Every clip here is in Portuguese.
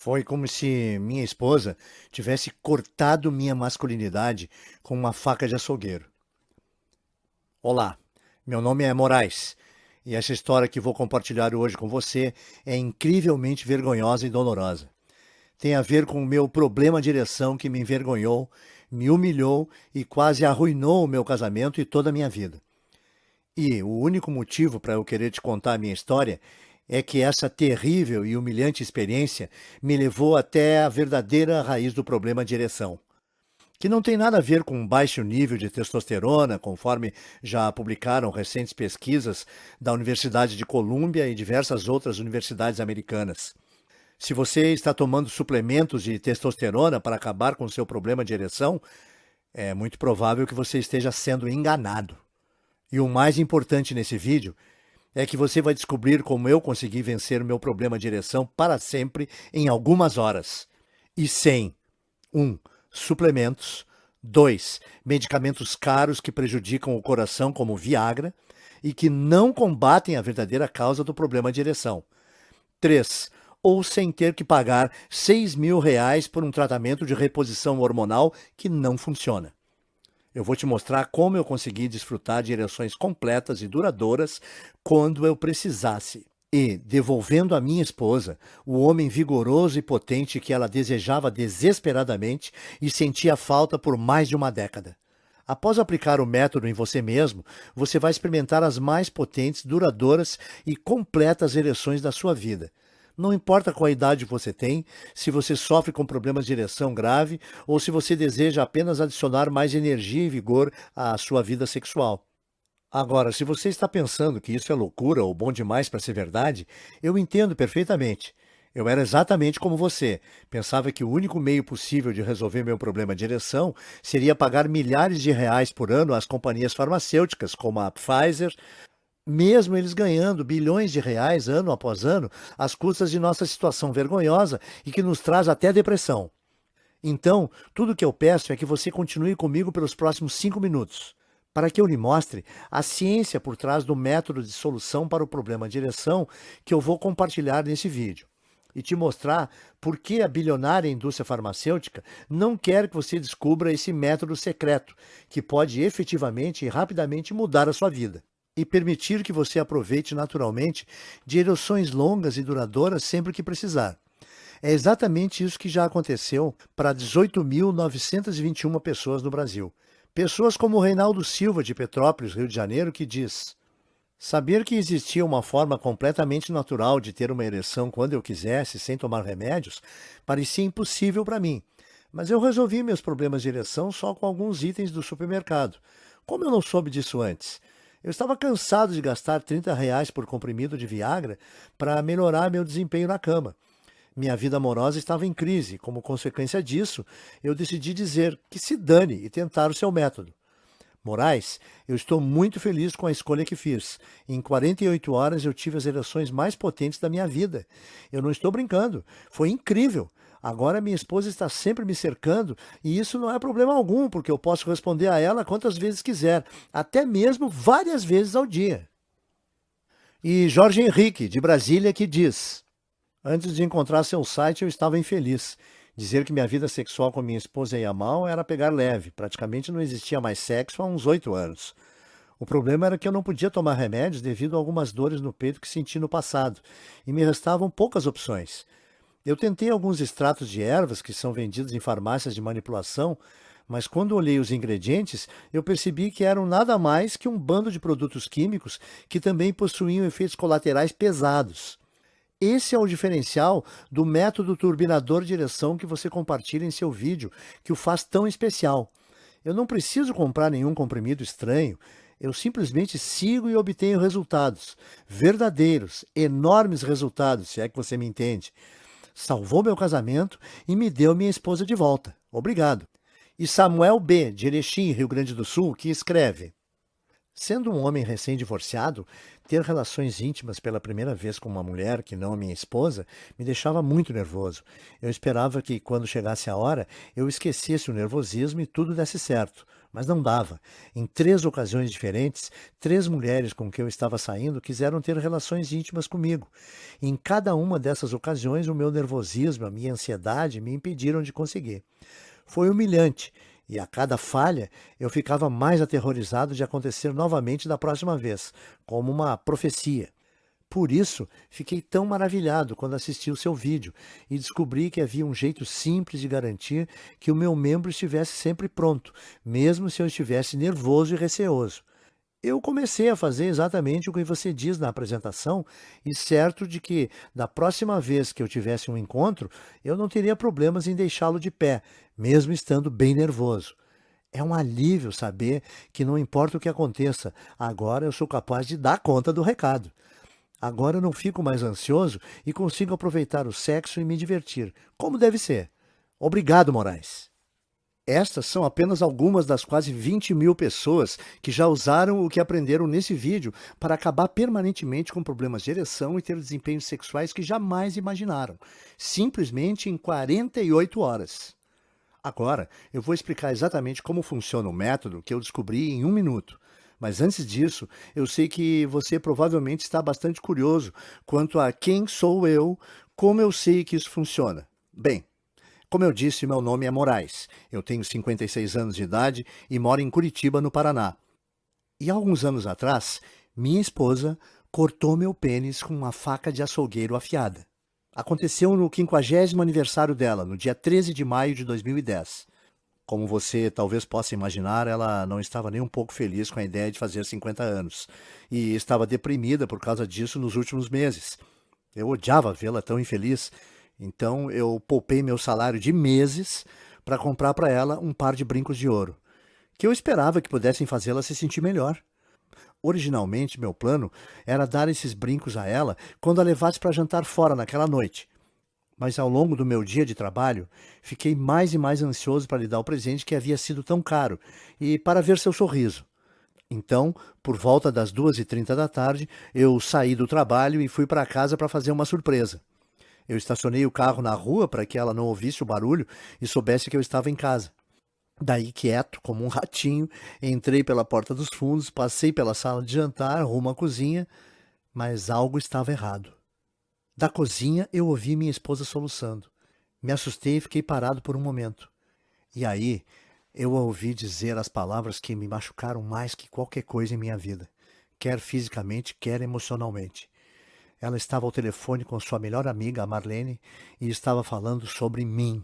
Foi como se minha esposa tivesse cortado minha masculinidade com uma faca de açougueiro. Olá, meu nome é Moraes e essa história que vou compartilhar hoje com você é incrivelmente vergonhosa e dolorosa. Tem a ver com o meu problema de ereção que me envergonhou, me humilhou e quase arruinou o meu casamento e toda a minha vida. E o único motivo para eu querer te contar a minha história é que essa terrível e humilhante experiência me levou até a verdadeira raiz do problema de ereção, que não tem nada a ver com um baixo nível de testosterona, conforme já publicaram recentes pesquisas da Universidade de Colômbia e diversas outras universidades americanas. Se você está tomando suplementos de testosterona para acabar com o seu problema de ereção, é muito provável que você esteja sendo enganado. E o mais importante nesse vídeo é que você vai descobrir como eu consegui vencer o meu problema de ereção para sempre em algumas horas. E sem 1. Suplementos. 2. Medicamentos caros que prejudicam o coração, como Viagra, e que não combatem a verdadeira causa do problema de ereção. 3. Ou sem ter que pagar R$ 6.000 por um tratamento de reposição hormonal que não funciona. Eu vou te mostrar como eu consegui desfrutar de ereções completas e duradouras quando eu precisasse. E, devolvendo à minha esposa o homem vigoroso e potente que ela desejava desesperadamente e sentia falta por mais de uma década. Após aplicar o método em você mesmo, você vai experimentar as mais potentes, duradouras e completas ereções da sua vida. Não importa qual idade você tem, se você sofre com problemas de ereção grave ou se você deseja apenas adicionar mais energia e vigor à sua vida sexual. Agora, se você está pensando que isso é loucura ou bom demais para ser verdade, eu entendo perfeitamente. Eu era exatamente como você. Pensava que o único meio possível de resolver meu problema de ereção seria pagar milhares de reais por ano às companhias farmacêuticas, como a Pfizer, mesmo eles ganhando bilhões de reais ano após ano, às custas de nossa situação vergonhosa e que nos traz até depressão. Então, tudo o que eu peço é que você continue comigo pelos próximos 5 minutos, para que eu lhe mostre a ciência por trás do método de solução para o problema de ereção que eu vou compartilhar nesse vídeo. E te mostrar por que a bilionária indústria farmacêutica não quer que você descubra esse método secreto, que pode efetivamente e rapidamente mudar a sua vida e permitir que você aproveite naturalmente de ereções longas e duradouras sempre que precisar. É exatamente isso que já aconteceu para 18.921 pessoas no Brasil. Pessoas como o Reinaldo Silva, de Petrópolis, Rio de Janeiro, que diz: saber que existia uma forma completamente natural de ter uma ereção quando eu quisesse, sem tomar remédios, parecia impossível para mim. Mas eu resolvi meus problemas de ereção só com alguns itens do supermercado. Como eu não soube disso antes? Eu estava cansado de gastar R$ 30 por comprimido de Viagra para melhorar meu desempenho na cama. Minha vida amorosa estava em crise. Como consequência disso, eu decidi dizer que se dane e tentar o seu método. Moraes, eu estou muito feliz com a escolha que fiz. Em 48 horas eu tive as ereções mais potentes da minha vida. Eu não estou brincando. Foi incrível. Agora minha esposa está sempre me cercando e isso não é problema algum, porque eu posso responder a ela quantas vezes quiser, até mesmo várias vezes ao dia. E Jorge Henrique, de Brasília, que diz: antes de encontrar seu site, eu estava infeliz. Dizer que minha vida sexual com minha esposa ia mal era pegar leve. Praticamente não existia mais sexo há uns 8 anos. O problema era que eu não podia tomar remédios devido a algumas dores no peito que senti no passado, e me restavam poucas opções. Eu tentei alguns extratos de ervas que são vendidos em farmácias de manipulação, mas quando olhei os ingredientes, eu percebi que eram nada mais que um bando de produtos químicos que também possuíam efeitos colaterais pesados. Esse é o diferencial do método turbinador de ereção que você compartilha em seu vídeo, que o faz tão especial. Eu não preciso comprar nenhum comprimido estranho, eu simplesmente sigo e obtenho resultados, verdadeiros, enormes resultados, se é que você me entende. Salvou meu casamento e me deu minha esposa de volta. Obrigado. E Samuel B., de Erechim, Rio Grande do Sul, que escreve: sendo um homem recém-divorciado, ter relações íntimas pela primeira vez com uma mulher que não a minha esposa me deixava muito nervoso. Eu esperava que, quando chegasse a hora, eu esquecesse o nervosismo e tudo desse certo. Mas não dava. Em 3 ocasiões diferentes, 3 mulheres com quem eu estava saindo quiseram ter relações íntimas comigo. Em cada uma dessas ocasiões, o meu nervosismo, a minha ansiedade me impediram de conseguir. Foi humilhante, e a cada falha eu ficava mais aterrorizado de acontecer novamente da próxima vez, como uma profecia. Por isso, fiquei tão maravilhado quando assisti o seu vídeo e descobri que havia um jeito simples de garantir que o meu membro estivesse sempre pronto, mesmo se eu estivesse nervoso e receoso. Eu comecei a fazer exatamente o que você diz na apresentação e certo de que, da próxima vez que eu tivesse um encontro, eu não teria problemas em deixá-lo de pé, mesmo estando bem nervoso. É um alívio saber que não importa o que aconteça, agora eu sou capaz de dar conta do recado. Agora eu não fico mais ansioso e consigo aproveitar o sexo e me divertir, como deve ser. Obrigado, Moraes. Estas são apenas algumas das quase 20.000 pessoas que já usaram o que aprenderam nesse vídeo para acabar permanentemente com problemas de ereção e ter desempenhos sexuais que jamais imaginaram, simplesmente em 48 horas. Agora, eu vou explicar exatamente como funciona o método que eu descobri em 1 minuto. Mas antes disso, eu sei que você provavelmente está bastante curioso quanto a quem sou eu, como eu sei que isso funciona. Bem, como eu disse, meu nome é Moraes. Eu tenho 56 anos de idade e moro em Curitiba, no Paraná. E há alguns anos atrás, minha esposa cortou meu pênis com uma faca de açougueiro afiada. Aconteceu no 50º aniversário dela, no dia 13 de maio de 2010. Como você talvez possa imaginar, ela não estava nem um pouco feliz com a ideia de fazer 50 anos e estava deprimida por causa disso nos últimos meses. Eu odiava vê-la tão infeliz, então eu poupei meu salário de meses para comprar para ela um par de brincos de ouro, que eu esperava que pudessem fazê-la se sentir melhor. Originalmente, meu plano era dar esses brincos a ela quando a levasse para jantar fora naquela noite. Mas ao longo do meu dia de trabalho, fiquei mais e mais ansioso para lhe dar o presente que havia sido tão caro e para ver seu sorriso. Então, por volta das 2h30 da tarde, eu saí do trabalho e fui para casa para fazer uma surpresa. Eu estacionei o carro na rua para que ela não ouvisse o barulho e soubesse que eu estava em casa. Daí, quieto, como um ratinho, entrei pela porta dos fundos, passei pela sala de jantar, rumo à cozinha, mas algo estava errado. Da cozinha, eu ouvi minha esposa soluçando. Me assustei e fiquei parado por um momento. E aí, eu a ouvi dizer as palavras que me machucaram mais que qualquer coisa em minha vida, quer fisicamente, quer emocionalmente. Ela estava ao telefone com sua melhor amiga, a Marlene, e estava falando sobre mim.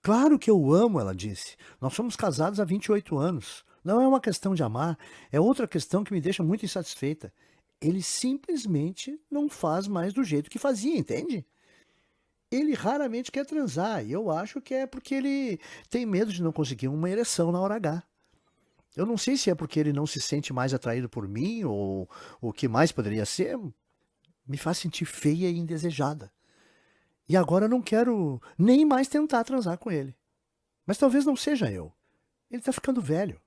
Claro que eu o amo, ela disse. Nós somos casados há 28 anos. Não é uma questão de amar, é outra questão que me deixa muito insatisfeita. Ele simplesmente não faz mais do jeito que fazia, entende? Ele raramente quer transar, e eu acho que é porque ele tem medo de não conseguir uma ereção na hora H. Eu não sei se é porque ele não se sente mais atraído por mim, ou o que mais poderia ser. Me faz sentir feia e indesejada. E agora eu não quero nem mais tentar transar com ele. Mas talvez não seja eu. Ele está ficando velho.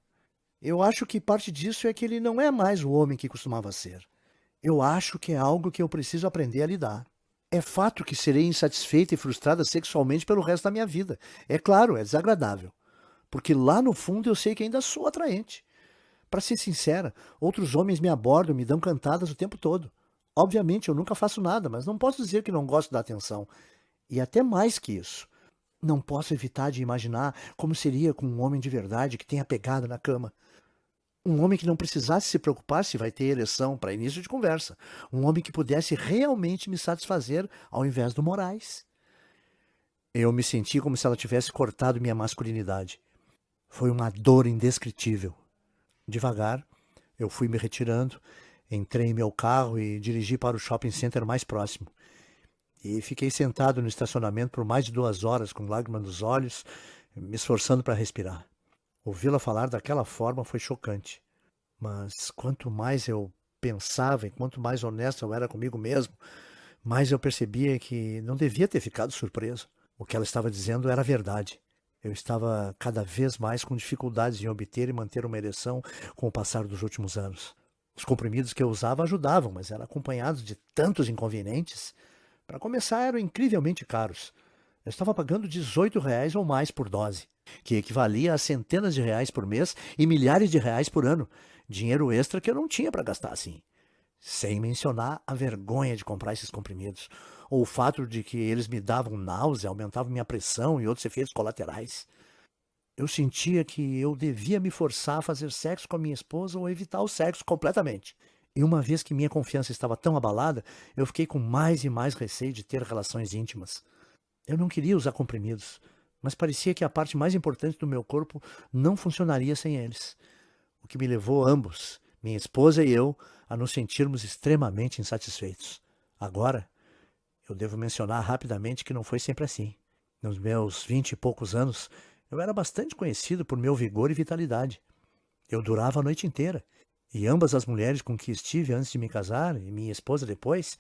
Eu acho que parte disso é que ele não é mais o homem que costumava ser. Eu acho que é algo que eu preciso aprender a lidar. É fato que serei insatisfeita e frustrada sexualmente pelo resto da minha vida. É claro, é desagradável. Porque lá no fundo eu sei que ainda sou atraente. Para ser sincera, outros homens me abordam e me dão cantadas o tempo todo. Obviamente eu nunca faço nada, mas não posso dizer que não gosto da atenção. E até mais que isso. Não posso evitar de imaginar como seria com um homem de verdade que tenha pegado na cama. Um homem que não precisasse se preocupar se vai ter ereção para início de conversa. Um homem que pudesse realmente me satisfazer ao invés do Moraes. Eu me senti como se ela tivesse cortado minha masculinidade. Foi uma dor indescritível. Devagar, eu fui me retirando, entrei em meu carro e dirigi para o shopping center mais próximo. E fiquei sentado no estacionamento por mais de 2 horas, com lágrimas nos olhos, me esforçando para respirar. Ouvi-la falar daquela forma foi chocante. Mas quanto mais eu pensava e quanto mais honesto eu era comigo mesmo, mais eu percebia que não devia ter ficado surpreso. O que ela estava dizendo era verdade. Eu estava cada vez mais com dificuldades em obter e manter uma ereção com o passar dos últimos anos. Os comprimidos que eu usava ajudavam, mas eram acompanhados de tantos inconvenientes. Para começar, eram incrivelmente caros. Eu estava pagando R$ 18 ou mais por dose, que equivalia a centenas de reais por mês e milhares de reais por ano. Dinheiro extra que eu não tinha para gastar assim. Sem mencionar a vergonha de comprar esses comprimidos, ou o fato de que eles me davam náusea, aumentavam minha pressão e outros efeitos colaterais. Eu sentia que eu devia me forçar a fazer sexo com a minha esposa ou evitar o sexo completamente. E uma vez que minha confiança estava tão abalada, eu fiquei com mais e mais receio de ter relações íntimas. Eu não queria usar comprimidos, mas parecia que a parte mais importante do meu corpo não funcionaria sem eles. O que me levou ambos, minha esposa e eu, a nos sentirmos extremamente insatisfeitos. Agora, eu devo mencionar rapidamente que não foi sempre assim. Nos meus 20 e poucos anos, eu era bastante conhecido por meu vigor e vitalidade. Eu durava a noite inteira, e ambas as mulheres com que estive antes de me casar, e minha esposa depois,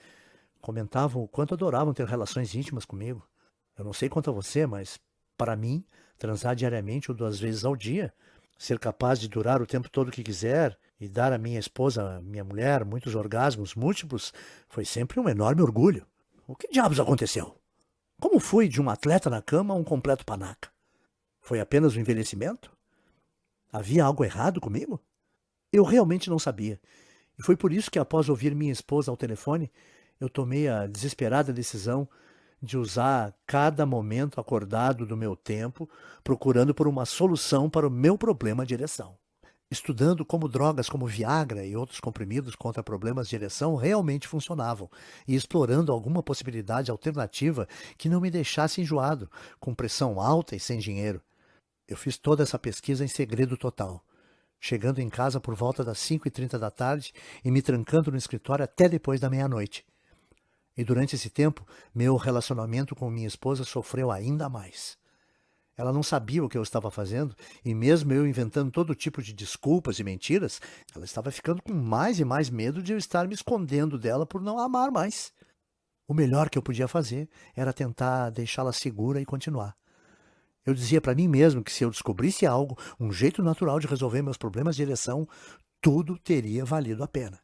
comentavam o quanto adoravam ter relações íntimas comigo. Eu não sei quanto a você, mas, para mim, transar diariamente ou 2 vezes ao dia, ser capaz de durar o tempo todo que quiser e dar à minha esposa, minha mulher, muitos orgasmos múltiplos, foi sempre um enorme orgulho. O que diabos aconteceu? Como fui de um atleta na cama a um completo panaca? Foi apenas o envelhecimento? Havia algo errado comigo? Eu realmente não sabia. E foi por isso que, após ouvir minha esposa ao telefone, eu tomei a desesperada decisão de usar cada momento acordado do meu tempo procurando por uma solução para o meu problema de ereção. Estudando como drogas como Viagra e outros comprimidos contra problemas de ereção realmente funcionavam e explorando alguma possibilidade alternativa que não me deixasse enjoado, com pressão alta e sem dinheiro. Eu fiz toda essa pesquisa em segredo total, chegando em casa por volta das 5h30 da tarde e me trancando no escritório até depois da meia-noite. E durante esse tempo, meu relacionamento com minha esposa sofreu ainda mais. Ela não sabia o que eu estava fazendo, e mesmo eu inventando todo tipo de desculpas e mentiras, ela estava ficando com mais e mais medo de eu estar me escondendo dela por não a amar mais. O melhor que eu podia fazer era tentar deixá-la segura e continuar. Eu dizia para mim mesmo que se eu descobrisse algo, um jeito natural de resolver meus problemas de ereção, tudo teria valido a pena.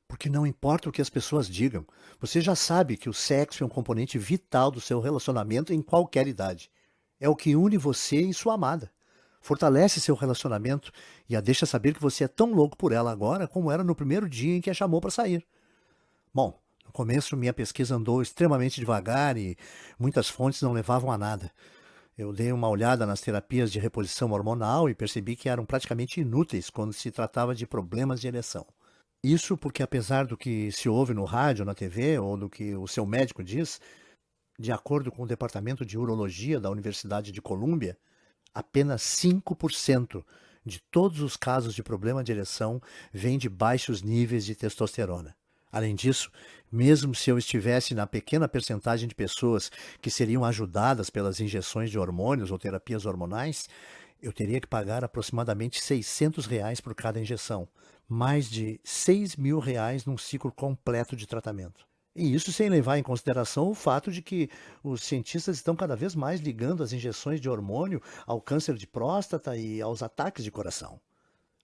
Porque não importa o que as pessoas digam, você já sabe que o sexo é um componente vital do seu relacionamento em qualquer idade. É o que une você e sua amada. Fortalece seu relacionamento e a deixa saber que você é tão louco por ela agora como era no primeiro dia em que a chamou para sair. Bom, no começo minha pesquisa andou extremamente devagar e muitas fontes não levavam a nada. Eu dei uma olhada nas terapias de reposição hormonal e percebi que eram praticamente inúteis quando se tratava de problemas de ereção. Isso porque, apesar do que se ouve no rádio, na TV ou do que o seu médico diz, de acordo com o Departamento de Urologia da Universidade de Colômbia, apenas 5% de todos os casos de problema de ereção vêm de baixos níveis de testosterona. Além disso, mesmo se eu estivesse na pequena percentagem de pessoas que seriam ajudadas pelas injeções de hormônios ou terapias hormonais, eu teria que pagar aproximadamente R$ 600 por cada injeção, mais de R$ 6.000 num ciclo completo de tratamento. E isso sem levar em consideração o fato de que os cientistas estão cada vez mais ligando as injeções de hormônio ao câncer de próstata e aos ataques de coração,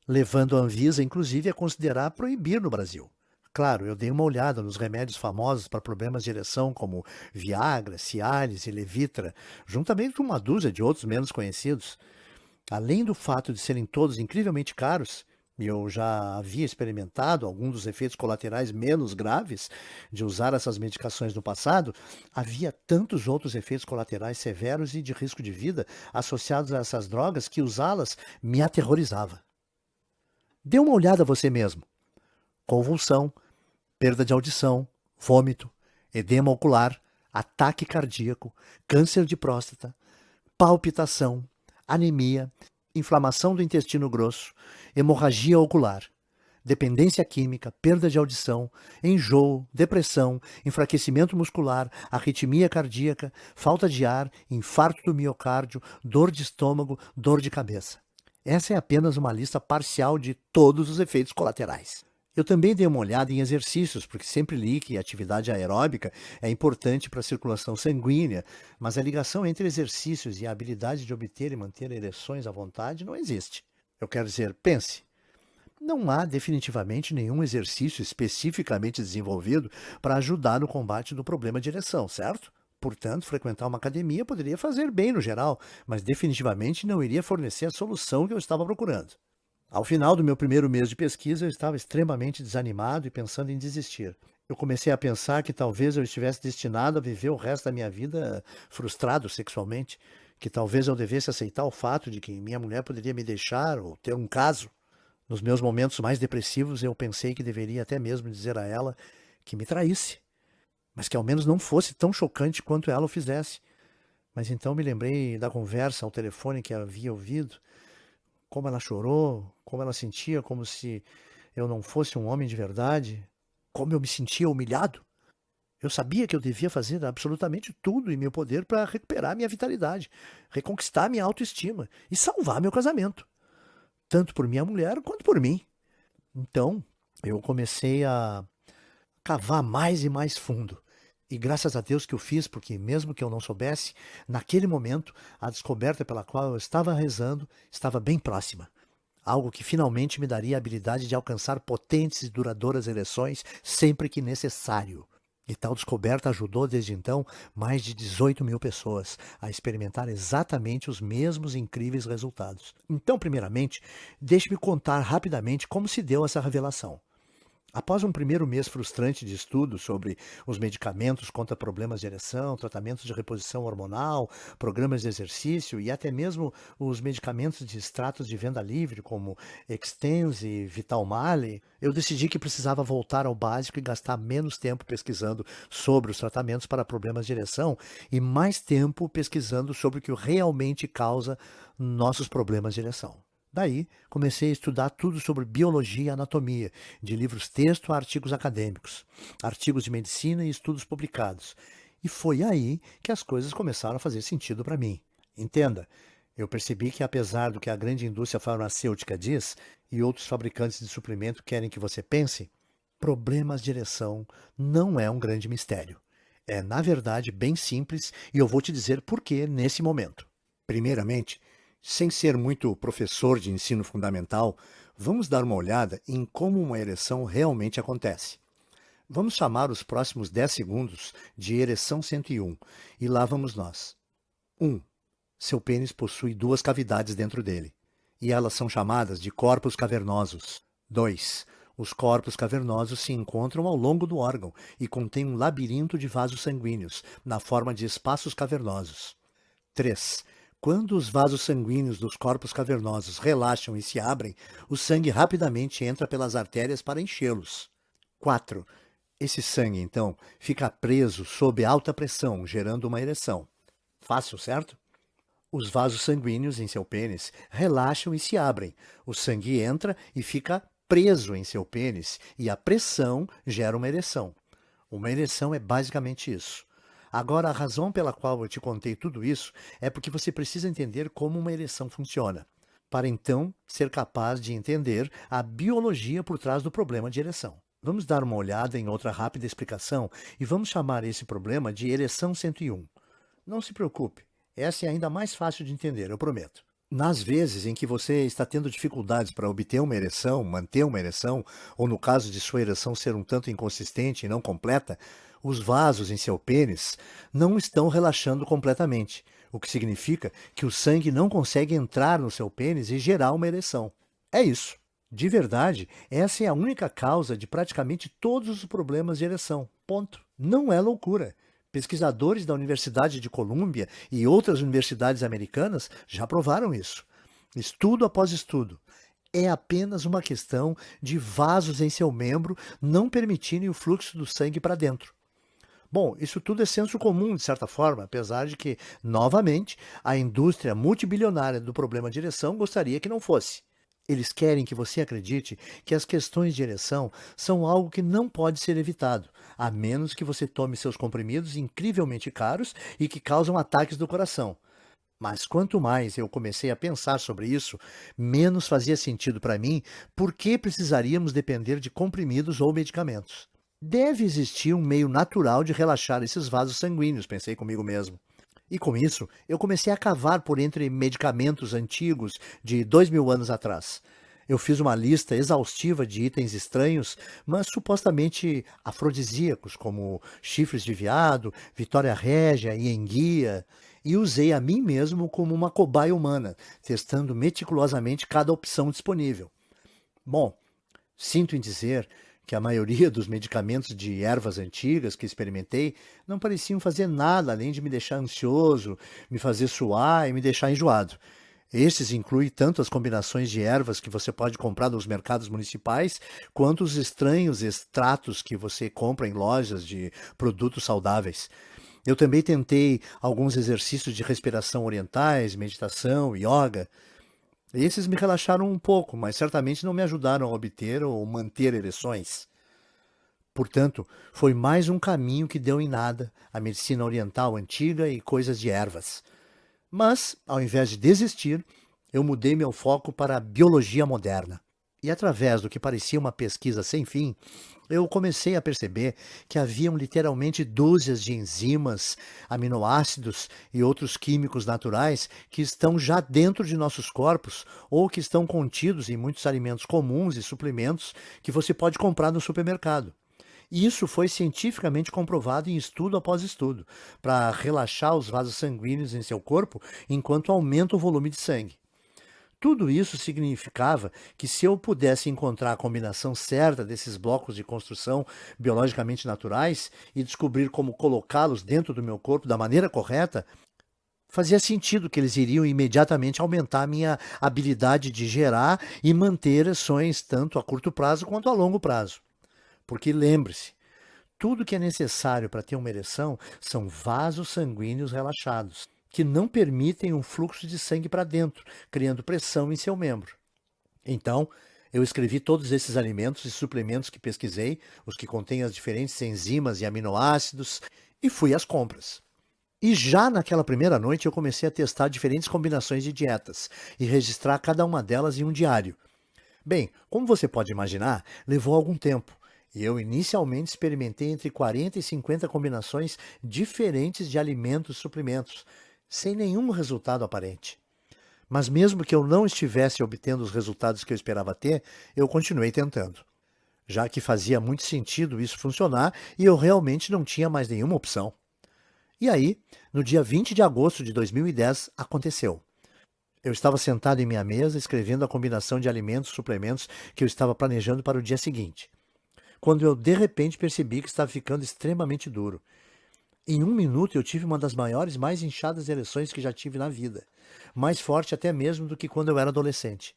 levando a Anvisa, inclusive, a considerar proibir no Brasil. Claro, eu dei uma olhada nos remédios famosos para problemas de ereção como Viagra, Cialis e Levitra, juntamente com uma dúzia de outros menos conhecidos. Além do fato de serem todos incrivelmente caros, e eu já havia experimentado alguns dos efeitos colaterais menos graves de usar essas medicações no passado, havia tantos outros efeitos colaterais severos e de risco de vida associados a essas drogas que usá-las me aterrorizava. Dê uma olhada você mesmo. Convulsão, perda de audição, vômito, edema ocular, ataque cardíaco, câncer de próstata, palpitação, anemia, inflamação do intestino grosso, hemorragia ocular, dependência química, perda de audição, enjoo, depressão, enfraquecimento muscular, arritmia cardíaca, falta de ar, infarto do miocárdio, dor de estômago, dor de cabeça. Essa é apenas uma lista parcial de todos os efeitos colaterais. Eu também dei uma olhada em exercícios, porque sempre li que a atividade aeróbica é importante para a circulação sanguínea, mas a ligação entre exercícios e a habilidade de obter e manter ereções à vontade não existe. Eu quero dizer, pense, não há definitivamente nenhum exercício especificamente desenvolvido para ajudar no combate do problema de ereção, certo? Portanto, frequentar uma academia poderia fazer bem no geral, mas definitivamente não iria fornecer a solução que eu estava procurando. Ao final do meu primeiro mês de pesquisa, eu estava extremamente desanimado e pensando em desistir. Eu comecei a pensar que talvez eu estivesse destinado a viver o resto da minha vida frustrado sexualmente, que talvez eu devesse aceitar o fato de que minha mulher poderia me deixar ou ter um caso. Nos meus momentos mais depressivos, eu pensei que deveria até mesmo dizer a ela que me traísse, mas que ao menos não fosse tão chocante quanto ela o fizesse. Mas então me lembrei da conversa ao telefone que havia ouvido, como ela chorou, como ela sentia como se eu não fosse um homem de verdade, como eu me sentia humilhado. Eu sabia que eu devia fazer absolutamente tudo em meu poder para recuperar minha vitalidade, reconquistar minha autoestima e salvar meu casamento, tanto por minha mulher quanto por mim. Então, eu comecei a cavar mais e mais fundo. E graças a Deus que eu fiz, porque mesmo que eu não soubesse, naquele momento, a descoberta pela qual eu estava rezando estava bem próxima. Algo que finalmente me daria a habilidade de alcançar potentes e duradouras ereções sempre que necessário. E tal descoberta ajudou desde então mais de 18 mil pessoas a experimentar exatamente os mesmos incríveis resultados. Então, primeiramente, deixe-me contar rapidamente como se deu essa revelação. Após um primeiro mês frustrante de estudo sobre os medicamentos contra problemas de ereção, tratamentos de reposição hormonal, programas de exercício e até mesmo os medicamentos de extratos de venda livre, como Extenze e Vitalmale, eu decidi que precisava voltar ao básico e gastar menos tempo pesquisando sobre os tratamentos para problemas de ereção e mais tempo pesquisando sobre o que realmente causa nossos problemas de ereção. Daí, comecei a estudar tudo sobre biologia e anatomia, de livros-texto a artigos acadêmicos, artigos de medicina e estudos publicados. E foi aí que as coisas começaram a fazer sentido para mim. Entenda, eu percebi que apesar do que a grande indústria farmacêutica diz e outros fabricantes de suplemento querem que você pense, problemas de ereção não é um grande mistério. É, na verdade, bem simples e eu vou te dizer por que nesse momento. Primeiramente, sem ser muito professor de ensino fundamental, vamos dar uma olhada em como uma ereção realmente acontece. Vamos chamar os próximos 10 segundos de ereção 101 e lá vamos nós. 1. Seu pênis possui duas cavidades dentro dele e elas são chamadas de corpos cavernosos. 2. Os corpos cavernosos se encontram ao longo do órgão e contêm um labirinto de vasos sanguíneos na forma de espaços cavernosos. 3. Quando os vasos sanguíneos dos corpos cavernosos relaxam e se abrem, o sangue rapidamente entra pelas artérias para enchê-los. 4. Esse sangue, então, fica preso sob alta pressão, gerando uma ereção. Fácil, certo? Os vasos sanguíneos em seu pênis relaxam e se abrem. O sangue entra e fica preso em seu pênis e a pressão gera uma ereção. Uma ereção é basicamente isso. Agora, a razão pela qual eu te contei tudo isso é porque você precisa entender como uma ereção funciona, para então ser capaz de entender a biologia por trás do problema de ereção. Vamos dar uma olhada em outra rápida explicação e vamos chamar esse problema de ereção 101. Não se preocupe, essa é ainda mais fácil de entender, eu prometo. Nas vezes em que você está tendo dificuldades para obter uma ereção, manter uma ereção, ou no caso de sua ereção ser um tanto inconsistente e não completa, os vasos em seu pênis não estão relaxando completamente, o que significa que o sangue não consegue entrar no seu pênis e gerar uma ereção. É isso. De verdade, essa é a única causa de praticamente todos os problemas de ereção. Ponto. Não é loucura. Pesquisadores da Universidade de Colômbia e outras universidades americanas já provaram isso. Estudo após estudo. É apenas uma questão de vasos em seu membro não permitirem o fluxo do sangue para dentro. Bom, isso tudo é senso comum, de certa forma, apesar de que, novamente, a indústria multibilionária do problema de ereção gostaria que não fosse. Eles querem que você acredite que as questões de ereção são algo que não pode ser evitado, a menos que você tome seus comprimidos incrivelmente caros e que causam ataques do coração. Mas quanto mais eu comecei a pensar sobre isso, menos fazia sentido para mim por que precisaríamos depender de comprimidos ou medicamentos. Deve existir um meio natural de relaxar esses vasos sanguíneos, pensei comigo mesmo. E com isso, eu comecei a cavar por entre medicamentos antigos de 2000 anos atrás. Eu fiz uma lista exaustiva de itens estranhos, mas supostamente afrodisíacos, como chifres de veado, Vitória Régia e enguia, e usei a mim mesmo como uma cobaia humana, testando meticulosamente cada opção disponível. Bom, sinto em dizer que a maioria dos medicamentos de ervas antigas que experimentei não pareciam fazer nada além de me deixar ansioso, me fazer suar e me deixar enjoado. Estes incluem tanto as combinações de ervas que você pode comprar nos mercados municipais, quanto os estranhos extratos que você compra em lojas de produtos saudáveis. Eu também tentei alguns exercícios de respiração orientais, meditação, yoga. Esses me relaxaram um pouco, mas certamente não me ajudaram a obter ou manter ereções. Portanto, foi mais um caminho que deu em nada, a medicina oriental antiga e coisas de ervas. Mas, ao invés de desistir, eu mudei meu foco para a biologia moderna. E através do que parecia uma pesquisa sem fim, eu comecei a perceber que haviam literalmente dúzias de enzimas, aminoácidos e outros químicos naturais que estão já dentro de nossos corpos ou que estão contidos em muitos alimentos comuns e suplementos que você pode comprar no supermercado. E isso foi cientificamente comprovado em estudo após estudo, para relaxar os vasos sanguíneos em seu corpo enquanto aumenta o volume de sangue. Tudo isso significava que se eu pudesse encontrar a combinação certa desses blocos de construção biologicamente naturais e descobrir como colocá-los dentro do meu corpo da maneira correta, fazia sentido que eles iriam imediatamente aumentar a minha habilidade de gerar e manter ereções tanto a curto prazo quanto a longo prazo. Porque lembre-se, tudo que é necessário para ter uma ereção são vasos sanguíneos relaxados, que não permitem um fluxo de sangue para dentro, criando pressão em seu membro. Então, eu escrevi todos esses alimentos e suplementos que pesquisei, os que contêm as diferentes enzimas e aminoácidos, e fui às compras. E já naquela primeira noite eu comecei a testar diferentes combinações de dietas e registrar cada uma delas em um diário. Bem, como você pode imaginar, levou algum tempo. E eu inicialmente experimentei entre 40 e 50 combinações diferentes de alimentos e suplementos, sem nenhum resultado aparente. Mas mesmo que eu não estivesse obtendo os resultados que eu esperava ter, eu continuei tentando, já que fazia muito sentido isso funcionar e eu realmente não tinha mais nenhuma opção. E aí, no dia 20 de agosto de 2010, aconteceu. Eu estava sentado em minha mesa escrevendo a combinação de alimentos e suplementos que eu estava planejando para o dia seguinte, quando eu de repente percebi que estava ficando extremamente duro. Em um minuto eu tive uma das maiores, mais inchadas ereções que já tive na vida, mais forte até mesmo do que quando eu era adolescente.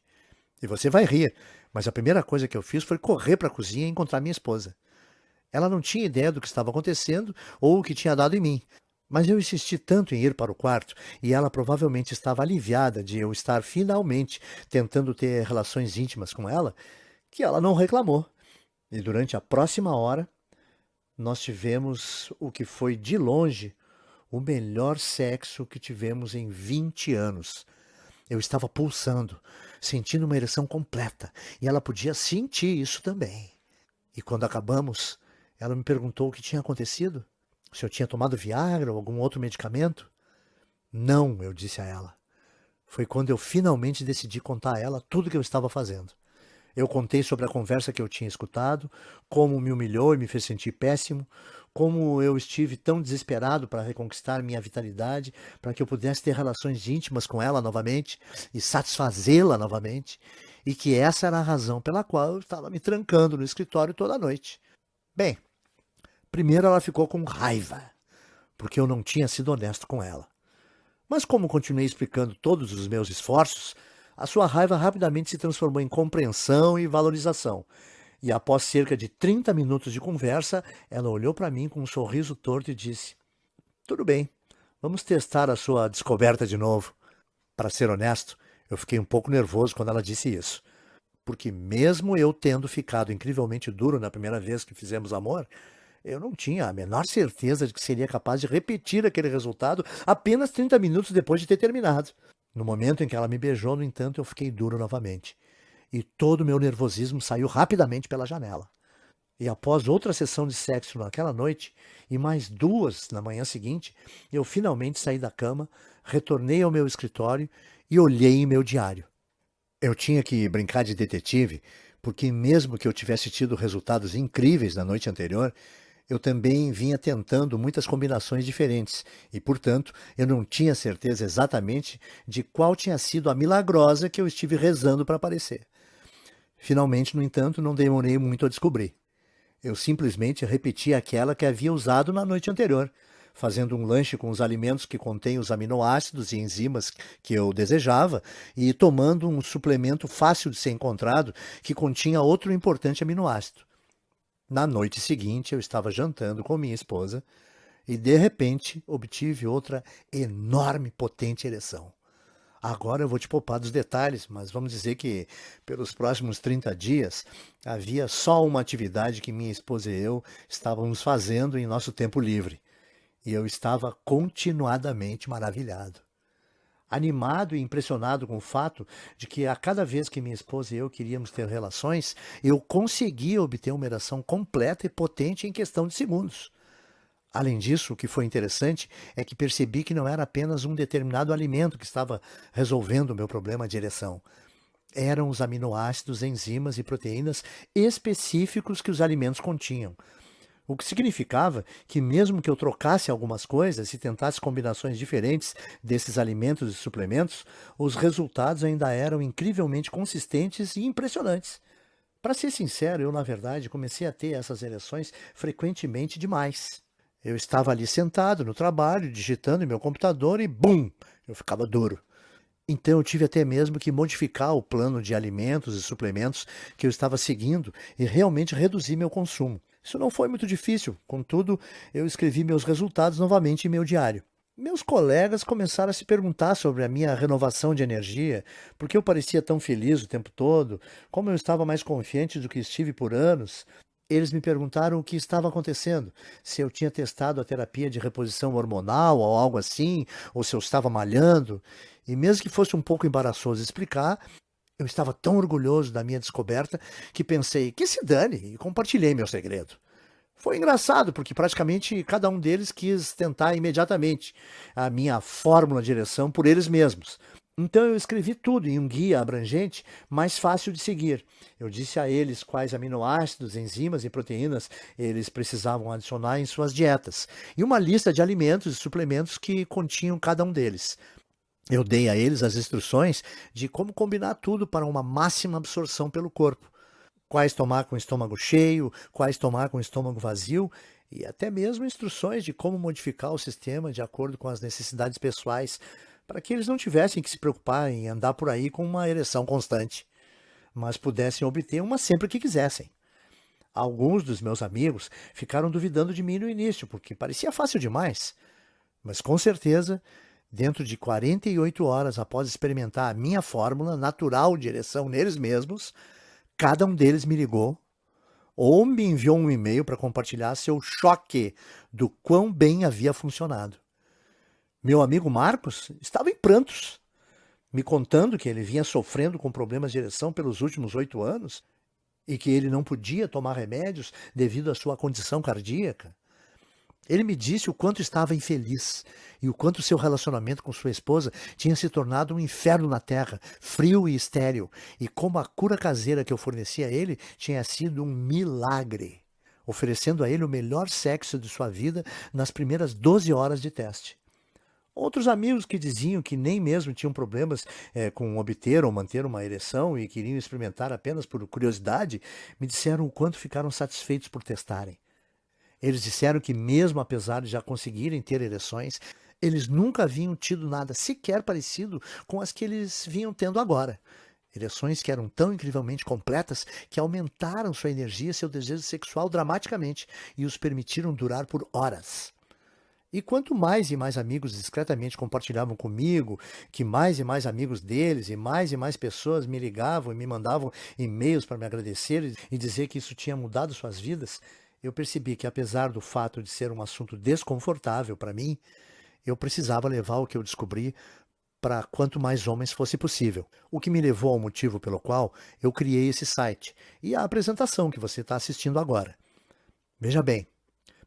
E você vai rir, mas a primeira coisa que eu fiz foi correr para a cozinha e encontrar minha esposa. Ela não tinha ideia do que estava acontecendo ou o que tinha dado em mim, mas eu insisti tanto em ir para o quarto e ela provavelmente estava aliviada de eu estar finalmente tentando ter relações íntimas com ela, que ela não reclamou. E durante a próxima hora, nós tivemos o que foi, de longe, o melhor sexo que tivemos em 20 anos. Eu estava pulsando, sentindo uma ereção completa, e ela podia sentir isso também. E quando acabamos, ela me perguntou o que tinha acontecido, se eu tinha tomado Viagra ou algum outro medicamento. Não, eu disse a ela. Foi quando eu finalmente decidi contar a ela tudo o que eu estava fazendo. Eu contei sobre a conversa que eu tinha escutado, como me humilhou e me fez sentir péssimo, como eu estive tão desesperado para reconquistar minha vitalidade, para que eu pudesse ter relações íntimas com ela novamente e satisfazê-la novamente, e que essa era a razão pela qual eu estava me trancando no escritório toda noite. Bem, primeiro ela ficou com raiva, porque eu não tinha sido honesto com ela. Mas como continuei explicando todos os meus esforços, a sua raiva rapidamente se transformou em compreensão e valorização. E após cerca de 30 minutos de conversa, ela olhou para mim com um sorriso torto e disse: "Tudo bem, vamos testar a sua descoberta de novo." Para ser honesto, eu fiquei um pouco nervoso quando ela disse isso. Porque mesmo eu tendo ficado incrivelmente duro na primeira vez que fizemos amor, eu não tinha a menor certeza de que seria capaz de repetir aquele resultado apenas 30 minutos depois de ter terminado. No momento em que ela me beijou, no entanto, eu fiquei duro novamente. E todo o meu nervosismo saiu rapidamente pela janela. E após outra sessão de sexo naquela noite, e mais duas na manhã seguinte, eu finalmente saí da cama, retornei ao meu escritório e olhei em meu diário. Eu tinha que brincar de detetive, porque mesmo que eu tivesse tido resultados incríveis na noite anterior, eu também vinha tentando muitas combinações diferentes e, portanto, eu não tinha certeza exatamente de qual tinha sido a milagrosa que eu estive rezando para aparecer. Finalmente, no entanto, não demorei muito a descobrir. Eu simplesmente repeti aquela que havia usado na noite anterior, fazendo um lanche com os alimentos que contêm os aminoácidos e enzimas que eu desejava e tomando um suplemento fácil de ser encontrado que continha outro importante aminoácido. Na noite seguinte, eu estava jantando com minha esposa e, de repente, obtive outra enorme, potente ereção. Agora eu vou te poupar dos detalhes, mas vamos dizer que pelos próximos 30 dias havia só uma atividade que minha esposa e eu estávamos fazendo em nosso tempo livre. E eu estava continuadamente maravilhado, animado e impressionado com o fato de que a cada vez que minha esposa e eu queríamos ter relações, eu conseguia obter uma ereção completa e potente em questão de segundos. Além disso, o que foi interessante é que percebi que não era apenas um determinado alimento que estava resolvendo o meu problema de ereção. Eram os aminoácidos, enzimas e proteínas específicos que os alimentos continham. O que significava que mesmo que eu trocasse algumas coisas e tentasse combinações diferentes desses alimentos e suplementos, os resultados ainda eram incrivelmente consistentes e impressionantes. Para ser sincero, eu na verdade comecei a ter essas ereções frequentemente demais. Eu estava ali sentado no trabalho, digitando em meu computador e bum, eu ficava duro. Então eu tive até mesmo que modificar o plano de alimentos e suplementos que eu estava seguindo e realmente reduzir meu consumo. Isso não foi muito difícil, contudo, eu escrevi meus resultados novamente em meu diário. Meus colegas começaram a se perguntar sobre a minha renovação de energia, porque eu parecia tão feliz o tempo todo, como eu estava mais confiante do que estive por anos. Eles me perguntaram o que estava acontecendo, se eu tinha testado a terapia de reposição hormonal ou algo assim, ou se eu estava malhando. E mesmo que fosse um pouco embaraçoso explicar, eu estava tão orgulhoso da minha descoberta que pensei que se dane e compartilhei meu segredo. Foi engraçado, porque praticamente cada um deles quis tentar imediatamente a minha fórmula de ereção por eles mesmos. Então eu escrevi tudo em um guia abrangente, mais fácil de seguir. Eu disse a eles quais aminoácidos, enzimas e proteínas eles precisavam adicionar em suas dietas, e uma lista de alimentos e suplementos que continham cada um deles. Eu dei a eles as instruções de como combinar tudo para uma máxima absorção pelo corpo. Quais tomar com o estômago cheio, quais tomar com o estômago vazio, e até mesmo instruções de como modificar o sistema de acordo com as necessidades pessoais, para que eles não tivessem que se preocupar em andar por aí com uma ereção constante, mas pudessem obter uma sempre que quisessem. Alguns dos meus amigos ficaram duvidando de mim no início, porque parecia fácil demais, mas com certeza, dentro de 48 horas após experimentar a minha fórmula natural de ereção neles mesmos, cada um deles me ligou ou me enviou um e-mail para compartilhar seu choque do quão bem havia funcionado. Meu amigo Marcos estava em prantos, me contando que ele vinha sofrendo com problemas de ereção pelos últimos 8 anos e que ele não podia tomar remédios devido à sua condição cardíaca. Ele me disse o quanto estava infeliz e o quanto seu relacionamento com sua esposa tinha se tornado um inferno na terra, frio e estéril, e como a cura caseira que eu fornecia a ele tinha sido um milagre, oferecendo a ele o melhor sexo de sua vida nas primeiras 12 horas de teste. Outros amigos que diziam que nem mesmo tinham problemas com obter ou manter uma ereção e queriam experimentar apenas por curiosidade, me disseram o quanto ficaram satisfeitos por testarem. Eles disseram que mesmo apesar de já conseguirem ter ereções, eles nunca haviam tido nada sequer parecido com as que eles vinham tendo agora. Ereções que eram tão incrivelmente completas que aumentaram sua energia e seu desejo sexual dramaticamente e os permitiram durar por horas. E quanto mais e mais amigos discretamente compartilhavam comigo, que mais e mais amigos deles e mais pessoas me ligavam e me mandavam e-mails para me agradecer e dizer que isso tinha mudado suas vidas, eu percebi que, apesar do fato de ser um assunto desconfortável para mim, eu precisava levar o que eu descobri para quanto mais homens fosse possível. O que me levou ao motivo pelo qual eu criei esse site e a apresentação que você está assistindo agora. Veja bem,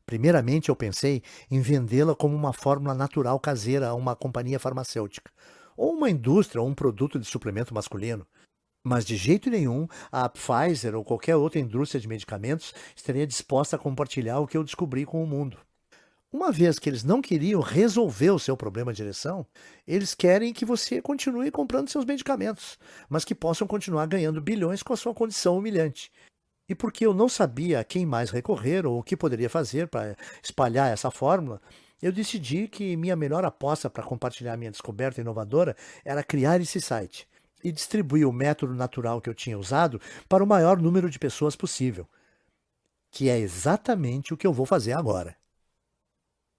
primeiramente eu pensei em vendê-la como uma fórmula natural caseira a uma companhia farmacêutica, ou uma indústria ou um produto de suplemento masculino. Mas de jeito nenhum a Pfizer ou qualquer outra indústria de medicamentos estaria disposta a compartilhar o que eu descobri com o mundo. Uma vez que eles não queriam resolver o seu problema de ereção, eles querem que você continue comprando seus medicamentos, mas que possam continuar ganhando bilhões com a sua condição humilhante. E porque eu não sabia a quem mais recorrer ou o que poderia fazer para espalhar essa fórmula, eu decidi que minha melhor aposta para compartilhar minha descoberta inovadora era criar esse site e distribuir o método natural que eu tinha usado para o maior número de pessoas possível, que é exatamente o que eu vou fazer agora.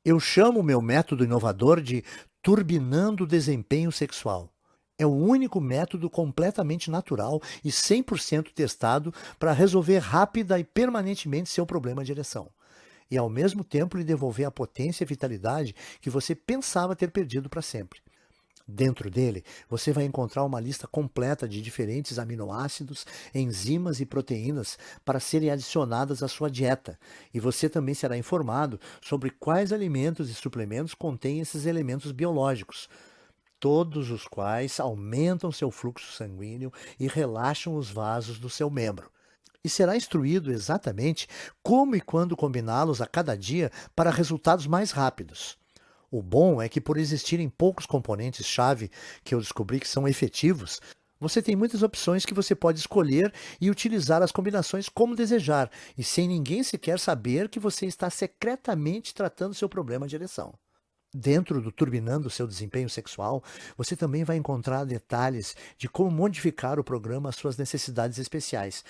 Eu chamo o meu método inovador de turbinando o desempenho sexual. É o único método completamente natural e 100% testado para resolver rápida e permanentemente seu problema de ereção. E ao mesmo tempo lhe devolver a potência e vitalidade que você pensava ter perdido para sempre. Dentro dele, você vai encontrar uma lista completa de diferentes aminoácidos, enzimas e proteínas para serem adicionadas à sua dieta. E você também será informado sobre quais alimentos e suplementos contêm esses elementos biológicos, todos os quais aumentam seu fluxo sanguíneo e relaxam os vasos do seu membro. E será instruído exatamente como e quando combiná-los a cada dia para resultados mais rápidos. O bom é que, por existirem poucos componentes-chave que eu descobri que são efetivos, você tem muitas opções que você pode escolher e utilizar as combinações como desejar, e sem ninguém sequer saber que você está secretamente tratando seu problema de ereção. Dentro do Turbinando Seu Desempenho Sexual, você também vai encontrar detalhes de como modificar o programa às suas necessidades especiais,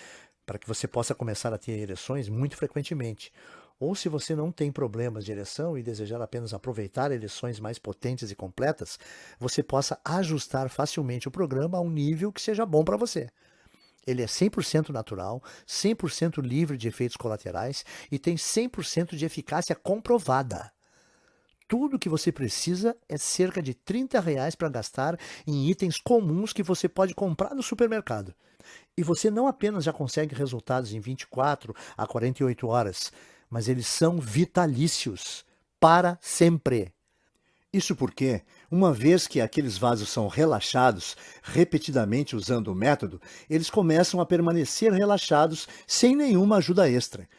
para que você possa começar a ter ereções muito frequentemente. Ou se você não tem problemas de ereção e desejar apenas aproveitar ereções mais potentes e completas, você possa ajustar facilmente o programa a um nível que seja bom para você. Ele é 100% natural, 100% livre de efeitos colaterais e tem 100% de eficácia comprovada. Tudo que você precisa é cerca de R$ 30 para gastar em itens comuns que você pode comprar no supermercado. E você não apenas já consegue resultados em 24 a 48 horas, mas eles são vitalícios, para sempre. Isso porque, uma vez que aqueles vasos são relaxados repetidamente usando o método, eles começam a permanecer relaxados sem nenhuma ajuda extra.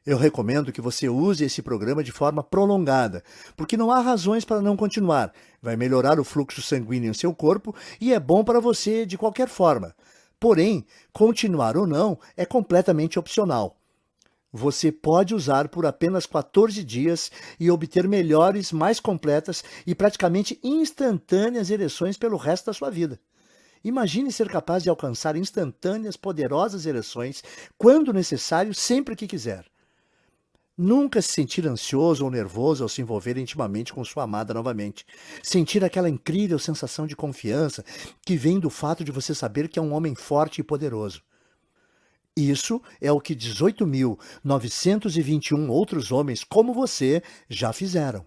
Eu recomendo que você use esse programa de forma prolongada, porque não há razões para não continuar. Vai melhorar o fluxo sanguíneo em seu corpo e é bom para você de qualquer forma. Porém, continuar ou não é completamente opcional. Você pode usar por apenas 14 dias e obter melhores, mais completas e praticamente instantâneas ereções pelo resto da sua vida. Imagine ser capaz de alcançar instantâneas, poderosas ereções quando necessário, sempre que quiser. Nunca se sentir ansioso ou nervoso ao se envolver intimamente com sua amada novamente. Sentir aquela incrível sensação de confiança que vem do fato de você saber que é um homem forte e poderoso. Isso é o que 18.921 outros homens como você já fizeram.